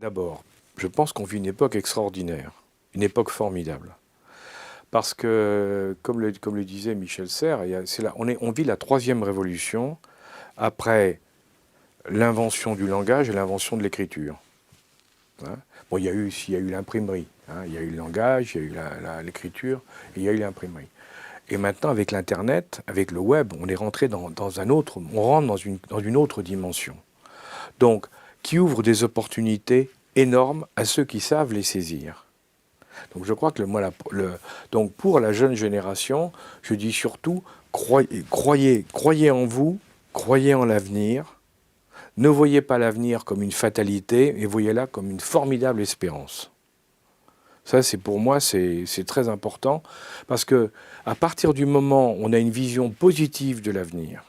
D'abord, je pense qu'on vit une époque extraordinaire, une époque formidable. Parce que, comme le disait Michel Serres, on vit la troisième révolution après l'invention du langage et l'invention de l'écriture. Hein. Bon, il y a eu l'imprimerie, hein, il y a eu le langage, il y a eu l'écriture, et il y a eu l'imprimerie. Et maintenant, avec l'Internet, avec le web, on est rentré on rentre dans une autre dimension. Donc, qui ouvre des opportunités énormes à ceux qui savent les saisir. Donc, je crois que donc pour la jeune génération, je dis surtout, croyez en vous, croyez en l'avenir. Ne voyez pas l'avenir comme une fatalité, et voyez-la comme une formidable espérance. Ça, pour moi, c'est très important, parce que à partir du moment où on a une vision positive de l'avenir,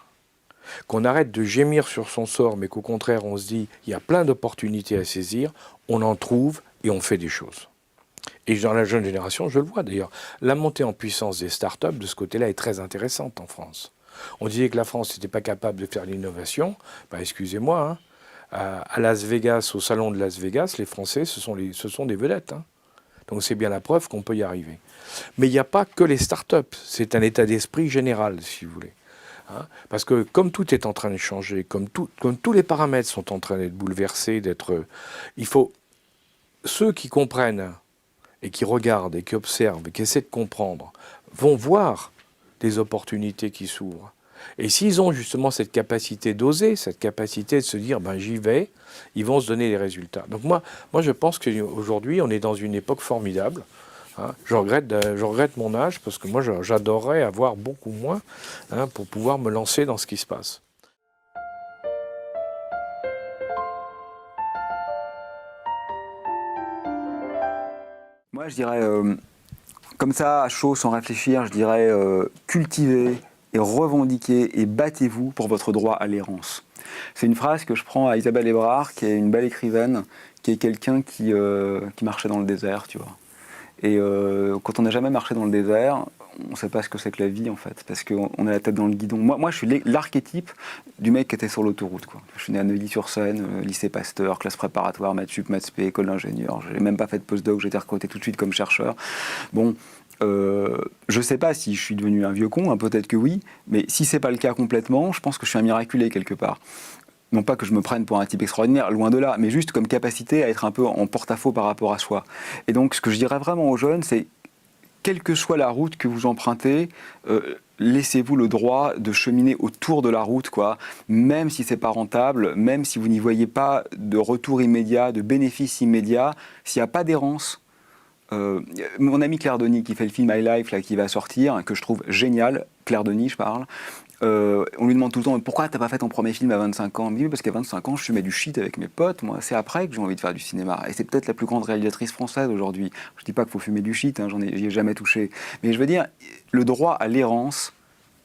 qu'on arrête de gémir sur son sort, mais qu'au contraire, on se dit, il y a plein d'opportunités à saisir, on en trouve et on fait des choses. Et dans la jeune génération, je le vois d'ailleurs, la montée en puissance des startups, de ce côté-là, est très intéressante en France. On disait que la France n'était pas capable de faire l'innovation. Ben, excusez-moi, hein, à Las Vegas, au salon de Las Vegas, les Français, ce sont des vedettes. Hein. Donc c'est bien la preuve qu'on peut y arriver. Mais il n'y a pas que les startups, c'est un état d'esprit général, si vous voulez. Hein. Parce que comme tout est en train de changer, comme tous les paramètres sont en train d'être bouleversés, il faut ceux qui comprennent et qui regardent et qui observent et qui essaient de comprendre vont voir des opportunités qui s'ouvrent. Et s'ils ont justement cette capacité d'oser, cette capacité de se dire ben j'y vais, ils vont se donner les résultats. Donc moi je pense qu'aujourd'hui on est dans une époque formidable. Hein. Je regrette mon âge parce que moi j'adorerais avoir beaucoup moins, hein, pour pouvoir me lancer dans ce qui se passe. Moi, je dirais, comme ça, à chaud, sans réfléchir, je dirais cultivez et revendiquez et battez-vous pour votre droit à l'errance. C'est une phrase que je prends à Isabelle Ebrard, qui est une belle écrivaine, qui est quelqu'un qui marchait dans le désert, tu vois. Et quand on n'a jamais marché dans le désert, on ne sait pas ce que c'est que la vie en fait, parce qu'on a la tête dans le guidon. Moi je suis l'archétype du mec qui était sur l'autoroute, quoi. Je suis né à Neuilly-sur-Seine, lycée Pasteur, classe préparatoire, maths sup, maths spé, école d'ingénieur. J'ai même pas fait de postdoc, j'ai été recruté tout de suite comme chercheur. Bon, je sais pas si je suis devenu un vieux con, hein, peut-être que oui, mais si c'est pas le cas complètement, je pense que je suis un miraculé quelque part. Non pas que je me prenne pour un type extraordinaire, loin de là, mais juste comme capacité à être un peu en porte-à-faux par rapport à soi. Et donc, ce que je dirais vraiment aux jeunes, c'est quelle que soit la route que vous empruntez, laissez-vous le droit de cheminer autour de la route, quoi. Même si c'est pas rentable, même si vous n'y voyez pas de retour immédiat, de bénéfice immédiat, s'il n'y a pas d'errance. Mon ami Claire Denis qui fait le film My Life là, qui va sortir, que je trouve génial, Claire Denis je parle, on lui demande tout le temps pourquoi t'as pas fait ton premier film à 25 ans. Il me dit parce qu'à 25 ans je fumais du shit avec mes potes, moi c'est après que j'ai envie de faire du cinéma. Et c'est peut-être la plus grande réalisatrice française aujourd'hui. Je dis pas qu'il faut fumer du shit, hein, j'y ai jamais touché. Mais je veux dire, le droit à l'errance,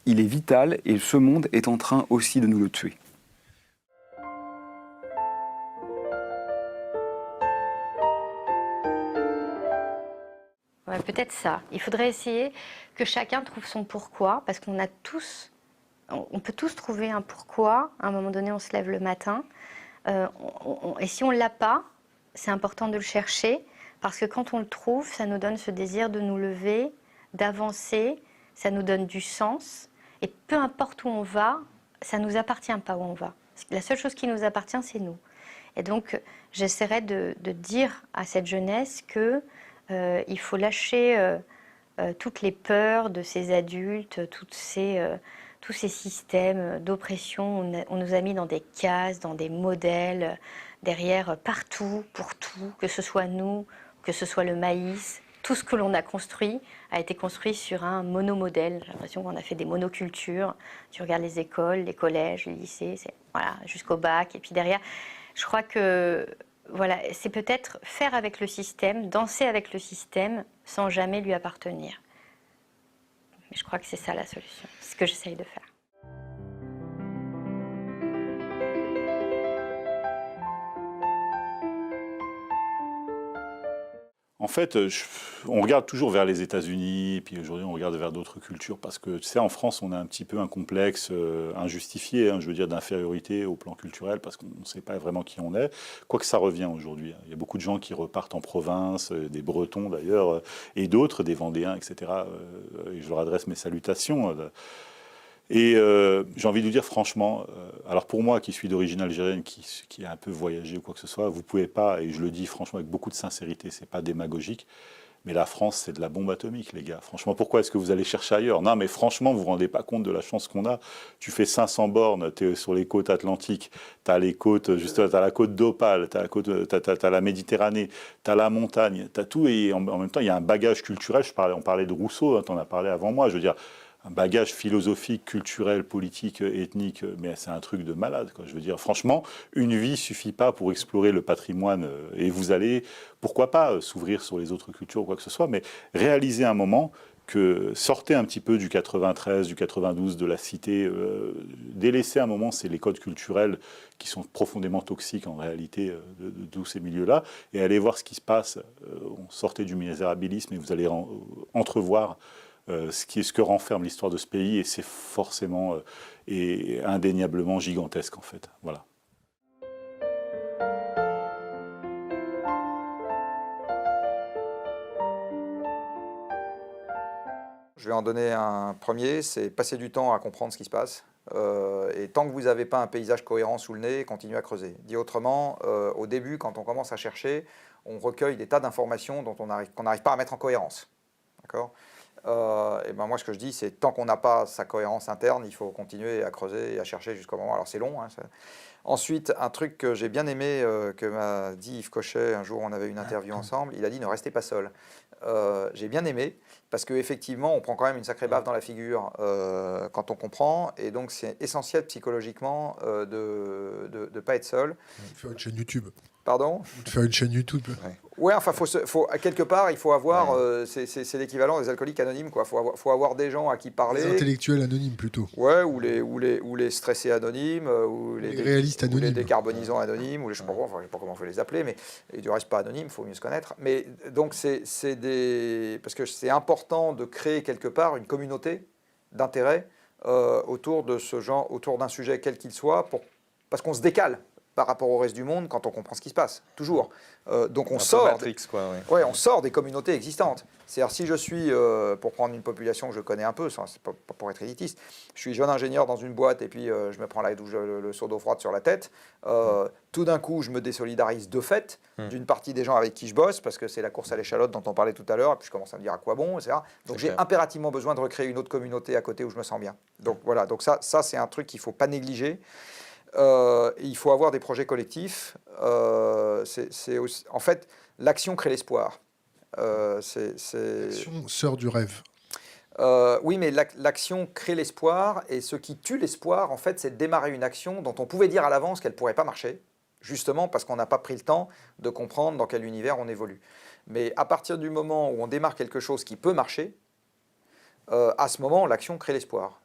il est vital et ce monde est en train aussi de nous le tuer. Ouais, peut-être ça. Il faudrait essayer que chacun trouve son pourquoi, parce qu'on a tous, on peut tous trouver un pourquoi. À un moment donné, on se lève le matin. Et si on ne l'a pas, c'est important de le chercher, parce que quand on le trouve, ça nous donne ce désir de nous lever, d'avancer, ça nous donne du sens. Et peu importe où on va, ça ne nous appartient pas où on va. La seule chose qui nous appartient, c'est nous. Et donc, j'essaierai de dire à cette jeunesse que il faut lâcher toutes les peurs de ces adultes, tous ces systèmes d'oppression. On nous a mis dans des cases, dans des modèles, derrière, partout, pour tout, que ce soit nous, que ce soit le maïs. Tout ce que l'on a construit a été construit sur un monomodèle. J'ai l'impression qu'on a fait des monocultures. Tu regardes les écoles, les collèges, les lycées, voilà, jusqu'au bac. Et puis derrière, je crois que voilà, c'est peut-être faire avec le système, danser avec le système, sans jamais lui appartenir. Mais je crois que c'est ça la solution, c'est ce que j'essaye de faire. En fait, on regarde toujours vers les États-Unis, et puis aujourd'hui on regarde vers d'autres cultures, parce que tu sais, en France, on a un petit peu un complexe injustifié, hein, je veux dire, d'infériorité au plan culturel, parce qu'on ne sait pas vraiment qui on est, quoique ça revient aujourd'hui. Il y a beaucoup de gens qui repartent en province, des Bretons d'ailleurs, et d'autres, des Vendéens, etc. Et je leur adresse mes salutations. Et j'ai envie de vous dire franchement, alors pour moi qui suis d'origine algérienne, qui a un peu voyagé ou quoi que ce soit, vous pouvez pas, et je le dis franchement avec beaucoup de sincérité, c'est pas démagogique, mais la France c'est de la bombe atomique les gars. Franchement, pourquoi est-ce que vous allez chercher ailleurs? Non mais franchement, vous vous rendez pas compte de la chance qu'on a. Tu fais 500 bornes, tu es sur les côtes atlantiques, tu as les côtes, juste, t'as la côte d'Opale, tu as, t'as la Méditerranée, tu as la montagne, tu as tout, et en même temps il y a un bagage culturel. On parlait de Rousseau, hein, tu en as parlé avant moi, je veux dire, un bagage philosophique, culturel, politique, ethnique, mais c'est un truc de malade, quoi. Je veux dire, franchement, une vie suffit pas pour explorer le patrimoine, et vous allez, pourquoi pas, s'ouvrir sur les autres cultures ou quoi que ce soit, mais réaliser un moment que sortez un petit peu du 93, du 92, de la cité, délaissez un moment les codes culturels qui sont profondément toxiques en réalité de tous ces milieux-là, et allez voir ce qui se passe, sortez du misérabilisme et vous allez entrevoir ce que renferme l'histoire de ce pays, et c'est forcément et indéniablement gigantesque en fait. Voilà. Je vais en donner un premier, c'est passer du temps à comprendre ce qui se passe. Et tant que vous n'avez pas un paysage cohérent sous le nez, continuez à creuser. Dit autrement, au début, quand on commence à chercher, on recueille des tas d'informations qu'on n'arrive pas à mettre en cohérence. D'accord ? Et ben moi, ce que je dis, c'est tant qu'on n'a pas sa cohérence interne, il faut continuer à creuser et à chercher jusqu'au moment. Alors c'est long. Hein, Ensuite, un truc que j'ai bien aimé, que m'a dit Yves Cochet, un jour on avait une interview ensemble, il a dit ne restez pas seul. J'ai bien aimé, parce qu'effectivement, on prend quand même une sacrée baffe dans la figure quand on comprend, et donc c'est essentiel psychologiquement de ne pas être seul. Faire une chaîne YouTube. Pardon ? De faire une chaîne YouTube. Ouais, enfin, quelque part, il faut avoir, c'est l'équivalent des alcooliques anonymes, quoi. Faut avoir des gens à qui parler. Les intellectuels anonymes plutôt. Ouais, ou les stressés anonymes, ou les réalistes anonymes. Ou les décarbonisants anonymes, ou je ne sais pas comment on peut les appeler, mais et du reste pas anonymes, il faut mieux se connaître. Mais donc parce que c'est important de créer quelque part une communauté d'intérêt autour de ce genre, autour d'un sujet quel qu'il soit, parce qu'on se décale par rapport au reste du monde quand on comprend ce qui se passe, toujours. Donc on sort, Matrix, quoi, ouais, on sort des communautés existantes. C'est-à-dire si je suis, pour prendre une population que je connais un peu, c'est pas pour être élitiste, je suis jeune ingénieur dans une boîte et puis je me prends le seau d'eau froide sur la tête, tout d'un coup je me désolidarise de fait d'une partie des gens avec qui je bosse, parce que c'est la course à l'échalote dont on parlait tout à l'heure, et puis je commence à me dire à quoi bon, etc. Donc j'ai impérativement besoin de recréer une autre communauté à côté où je me sens bien. Donc voilà, donc ça c'est un truc qu'il ne faut pas négliger. Il faut avoir des projets collectifs. C'est aussi, en fait, l'action crée l'espoir. L'action sort du rêve. Oui, mais l'action crée l'espoir, et ce qui tue l'espoir, en fait, c'est de démarrer une action dont on pouvait dire à l'avance qu'elle ne pourrait pas marcher, justement parce qu'on n'a pas pris le temps de comprendre dans quel univers on évolue. Mais à partir du moment où on démarre quelque chose qui peut marcher, à ce moment, l'action crée l'espoir.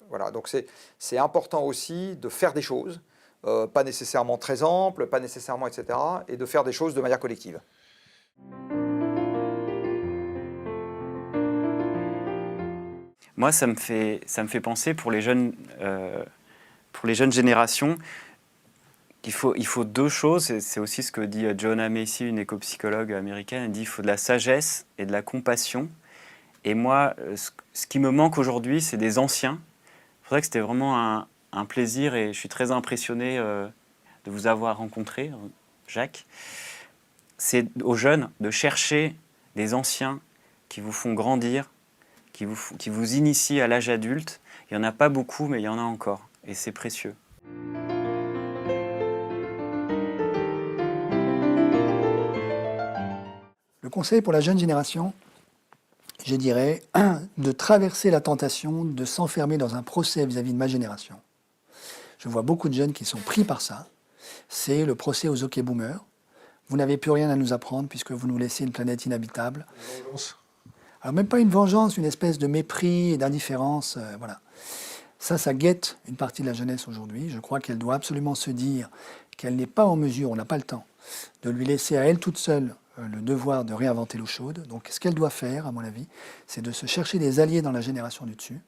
Voilà. Donc c'est important aussi de faire des choses, pas nécessairement très amples, pas nécessairement, etc., et de faire des choses de manière collective. Moi, ça me fait penser pour les jeunes générations qu'il faut deux choses. C'est aussi ce que dit Joanna Macy, une éco-psychologue américaine. Elle dit qu'il faut de la sagesse et de la compassion. Et moi, ce qui me manque aujourd'hui, c'est des anciens. C'est vrai que c'était vraiment un plaisir, et je suis très impressionné de vous avoir rencontré, Jacques. C'est aux jeunes de chercher des anciens qui vous font grandir, qui vous initient à l'âge adulte. Il n'y en a pas beaucoup, mais il y en a encore. Et c'est précieux. Le conseil pour la jeune génération, je dirais, de traverser la tentation de s'enfermer dans un procès vis-à-vis de ma génération. Je vois beaucoup de jeunes qui sont pris par ça. C'est le procès aux OK boomers. Vous n'avez plus rien à nous apprendre puisque vous nous laissez une planète inhabitable. Une vengeance. Alors même pas une vengeance, une espèce de mépris et d'indifférence. Voilà. Ça guette une partie de la jeunesse aujourd'hui. Je crois qu'elle doit absolument se dire qu'elle n'est pas en mesure, on n'a pas le temps, de lui laisser à elle toute seule le devoir de réinventer l'eau chaude. Donc ce qu'elle doit faire, à mon avis, c'est de se chercher des alliés dans la génération du dessus.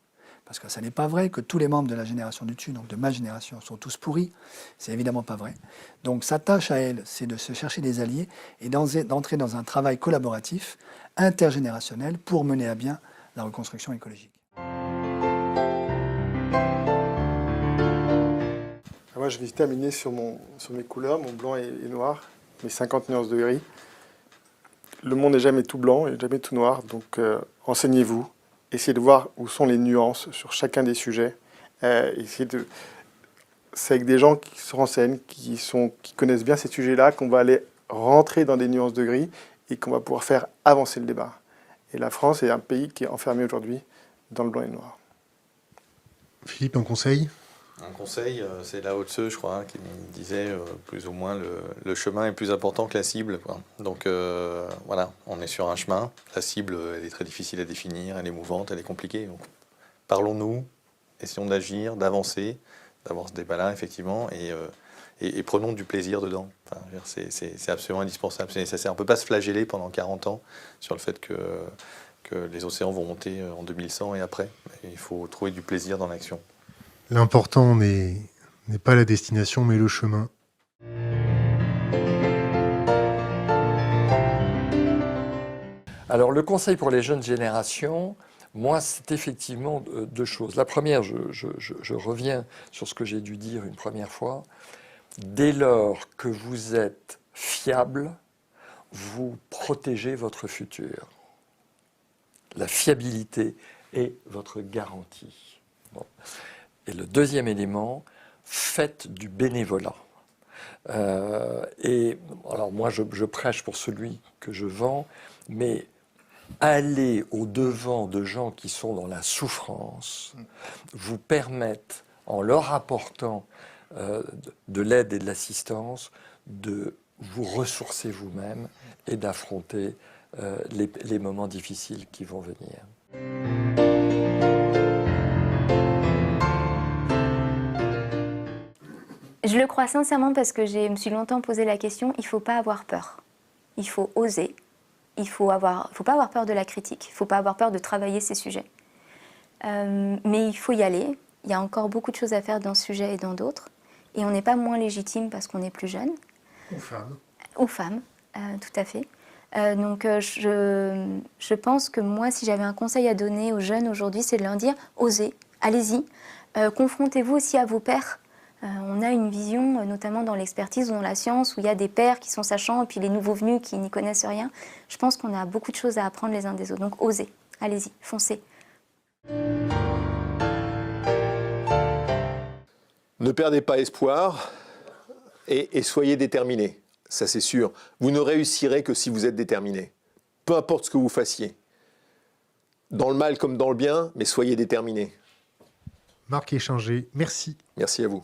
Parce que ça n'est pas vrai que tous les membres de la génération du dessus, donc de ma génération, sont tous pourris. C'est évidemment pas vrai. Donc sa tâche à elle, c'est de se chercher des alliés et d'entrer dans un travail collaboratif, intergénérationnel, pour mener à bien la reconstruction écologique. Moi, je vais terminer sur mes couleurs, mon blanc et noir, mes 50 nuances de gris. Le monde n'est jamais tout blanc et jamais tout noir, donc renseignez-vous. Essayez de voir où sont les nuances sur chacun des sujets. C'est avec des gens qui se renseignent, qui connaissent bien ces sujets-là, qu'on va aller rentrer dans des nuances de gris et qu'on va pouvoir faire avancer le débat. Et la France est un pays qui est enfermé aujourd'hui dans le blanc et le noir. Philippe, un conseil? Un conseil, c'est Lao Tzu, je crois, qui disait plus ou moins le chemin est plus important que la cible, quoi. Donc voilà, on est sur un chemin. La cible, elle est très difficile à définir, elle est mouvante, elle est compliquée. Donc parlons-nous, essayons d'agir, d'avancer, d'avoir ce débat-là, effectivement, et prenons du plaisir dedans. Enfin, c'est absolument indispensable, c'est nécessaire. On ne peut pas se flageller pendant 40 ans sur le fait que les océans vont monter en 2100 et après. Il faut trouver du plaisir dans l'action. L'important n'est pas la destination, mais le chemin. Alors, le conseil pour les jeunes générations, moi, c'est effectivement deux choses. La première, je reviens sur ce que j'ai dû dire une première fois. Dès lors que vous êtes fiable, vous protégez votre futur. La fiabilité est votre garantie. Bon. Et le deuxième élément, faites du bénévolat. Et alors moi, je prêche pour celui que je vends, mais aller au-devant de gens qui sont dans la souffrance vous permettent, en leur apportant de l'aide et de l'assistance, de vous ressourcer vous-même et d'affronter les moments difficiles qui vont venir. Je le crois sincèrement parce que je me suis longtemps posé la question, il ne faut pas avoir peur. Il faut oser. Il ne faut pas avoir peur de la critique. Il ne faut pas avoir peur de travailler ces sujets. Mais il faut y aller. Il y a encore beaucoup de choses à faire dans ce sujet et dans d'autres. Et on n'est pas moins légitime parce qu'on est plus jeune. Ou femme. Ou femme, tout à fait. Donc je pense que moi, si j'avais un conseil à donner aux jeunes aujourd'hui, c'est de leur dire, osez, allez-y. Confrontez-vous aussi à vos pairs. On a une vision, notamment dans l'expertise ou dans la science, où il y a des pairs qui sont sachants et puis les nouveaux venus qui n'y connaissent rien. Je pense qu'on a beaucoup de choses à apprendre les uns des autres. Donc osez, allez-y, foncez. Ne perdez pas espoir et soyez déterminés. Ça, c'est sûr. Vous ne réussirez que si vous êtes déterminés. Peu importe ce que vous fassiez. Dans le mal comme dans le bien, mais soyez déterminés. Marc Échanger, merci. Merci à vous.